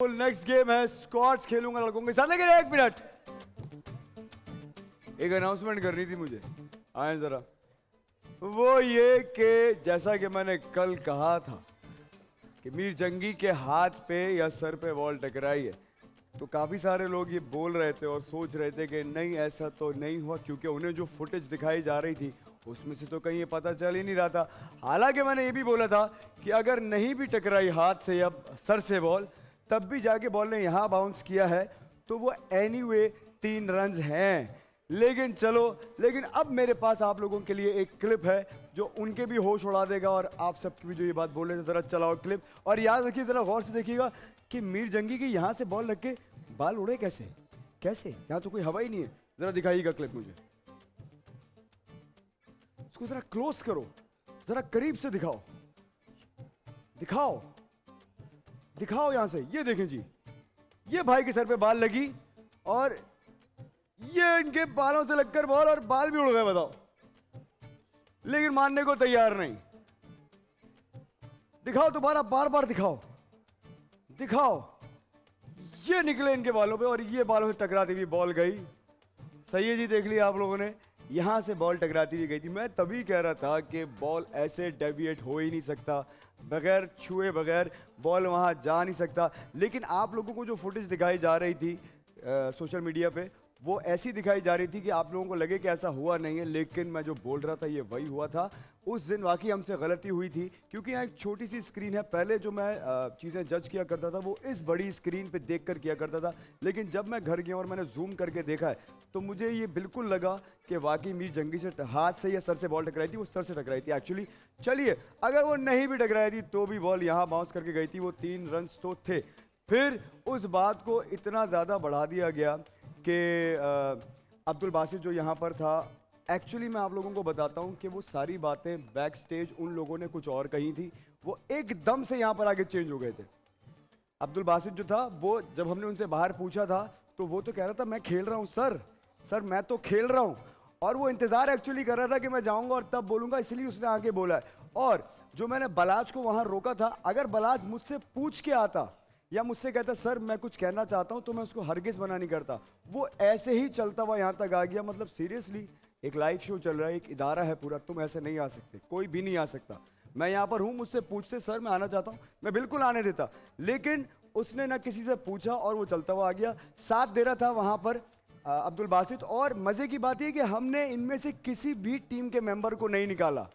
Next game है squads खेलूंगा लड़कों के साथ, लेकिन 1 मिनट, एक अनाउंसमेंट करनी थी मुझे। आए जरा, वो ये कि जैसा कि मैंने कल कहा था कि मीर जंगी के हाथ पे या सर पे बॉल टकराई है, तो काफ़ी सारे लोग ये बोल रहे थे और सोच रहे थे कि नहीं ऐसा तो नहीं हुआ, क्योंकि उन्हें जो फुटेज दिखाई जा रही थी उसमें से तो कहीं ये पता चल ही नहीं रहा था। हालांकि मैंने ये भी बोला था कि अगर नहीं भी टकराई हाथ से या सर से बॉल, तब भी जाके बॉल ने यहाँ बाउंस किया है तो वो एनीवे 3 रन हैं। लेकिन चलो, लेकिन अब मेरे पास आप लोगों के लिए एक क्लिप है जो उनके भी होश उड़ा देगा और आप सबकी भी जो ये बात बोल रहे थे। ज़रा चलाओ क्लिप और याद रखिए, ज़रा गौर से देखिएगा कि मीर जंगी की यहाँ से बॉल रख के बाल उड़े कैसे कैसे, यहाँ तो कोई हवा ही नहीं है। ज़रा दिखाइएगा क्लिप मुझे, इसको ज़रा क्लोज करो, ज़रा करीब से दिखाओ, दिखाओ दिखाओ यहाँ से। ये देखें जी, ये भाई के सर पे बाल लगी और ये इनके बालों से लगकर बॉल और बाल भी उड़ गए, बताओ, लेकिन मानने को तैयार नहीं। दिखाओ दोबारा, बार बार दिखाओ दिखाओ। ये निकले इनके बालों पे और ये बालों से टकराती हुई बॉल गई। सही है जी, देख लिया आप लोगों ने, यहां से बॉल टकराती हुई गई थी। मैं तभी कह रहा था कि बॉल ऐसे डेविएट हो ही नहीं सकता, बगैर छुए बगैर बॉल वहां जा नहीं सकता। लेकिन आप लोगों को जो फुटेज दिखाई जा रही थी सोशल मीडिया पे, वो ऐसी दिखाई जा रही थी कि आप लोगों को लगे कि ऐसा हुआ नहीं है, लेकिन मैं जो बोल रहा था ये वही हुआ था। उस दिन वाकई हमसे गलती हुई थी, क्योंकि यहाँ एक छोटी सी स्क्रीन है। पहले जो मैं चीज़ें जज किया करता था वो इस बड़ी स्क्रीन पे देखकर किया करता था, लेकिन जब मैं घर गया और मैंने जूम करके देखा है तो मुझे ये बिल्कुल लगा कि वाकई मीर जंगी से हाथ से या सर से बॉल टकराई थी। वो सर से टकराई थी एक्चुअली। चलिए, अगर वो नहीं भी टकराई थी तो भी बॉल यहाँ बाउंस करके गई थी, वो 3 रन तो थे। फिर उस बात को इतना ज़्यादा बढ़ा दिया गया कि अब्दुल बासित जो यहाँ पर था, एक्चुअली मैं आप लोगों को बताता हूँ कि वो सारी बातें बैक स्टेज उन लोगों ने कुछ और कही थी, वो एकदम से यहाँ पर आगे चेंज हो गए थे। अब्दुल बासित जो था, वो जब हमने उनसे बाहर पूछा था तो वो तो कह रहा था मैं खेल रहा हूँ सर, सर मैं तो खेल रहा हूँ, और वो इंतज़ार एक्चुअली कर रहा था कि मैं जाऊँगा और तब बोलूँगा, इसलिए उसने आगे बोला है। और जो मैंने बलाज को वहाँ रोका था, अगर बलाज मुझसे पूछ के आता या मुझसे कहता सर मैं कुछ कहना चाहता हूं, तो मैं उसको हरगिज़ मना नहीं करता। वो ऐसे ही चलता हुआ यहाँ तक आ गया। मतलब सीरियसली, एक लाइव शो चल रहा है, एक इदारा है पूरा, तुम ऐसे नहीं आ सकते, कोई भी नहीं आ सकता। मैं यहाँ पर हूँ, मुझसे पूछते सर मैं आना चाहता हूँ, मैं बिल्कुल आने देता, लेकिन उसने ना किसी से पूछा और वो चलता हुआ आ गया। साथ दे रहा था वहाँ पर अब्दुल बासित। और मज़े की बात यह कि हमने इनमें से किसी भी टीम के मेंबर को नहीं निकाला,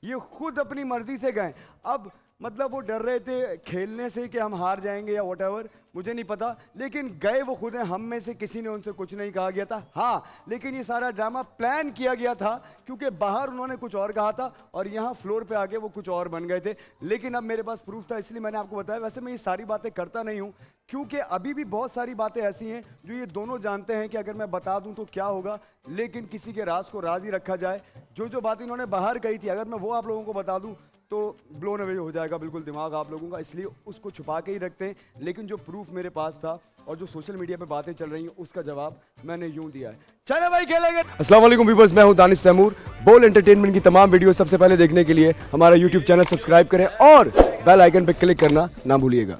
ये खुद अपनी मर्जी से गए। अब मतलब वो डर रहे थे खेलने से कि हम हार जाएंगे या व्हाटएवर, मुझे नहीं पता, लेकिन गए वो खुद हैं। हम में से किसी ने उनसे कुछ नहीं कहा गया था। हाँ, लेकिन ये सारा ड्रामा प्लान किया गया था, क्योंकि बाहर उन्होंने कुछ और कहा था और यहाँ फ्लोर पे आके वो कुछ और बन गए थे। लेकिन अब मेरे पास प्रूफ था, इसलिए मैंने आपको बताया। वैसे मैं ये सारी बातें करता नहीं हूँ, क्योंकि अभी भी बहुत सारी बातें ऐसी हैं जो ये दोनों जानते हैं कि अगर मैं बता दूं तो क्या होगा, लेकिन किसी के राज को राज ही रखा जाए। जो जो बात इन्होंने बाहर कही थी, अगर मैं वो आप लोगों को बता दूं तो ब्लोन अवे हो जाएगा बिल्कुल दिमाग आप लोगों का, इसलिए उसको छुपा के ही रखते हैं। लेकिन जो प्रूफ मेरे पास था और जो सोशल मीडिया पे बातें चल रही हैं, उसका जवाब मैंने यूं दिया है। चलो भाई खेलेंगे। अस्सलाम वालेकुम व्यूअर्स, मैं हूं दानिश तैमूर। बोल एंटरटेनमेंट की तमाम वीडियो सबसे पहले देखने के लिए हमारा यूट्यूब चैनल सब्सक्राइब करें और बेल आइकन पे क्लिक करना ना भूलिएगा।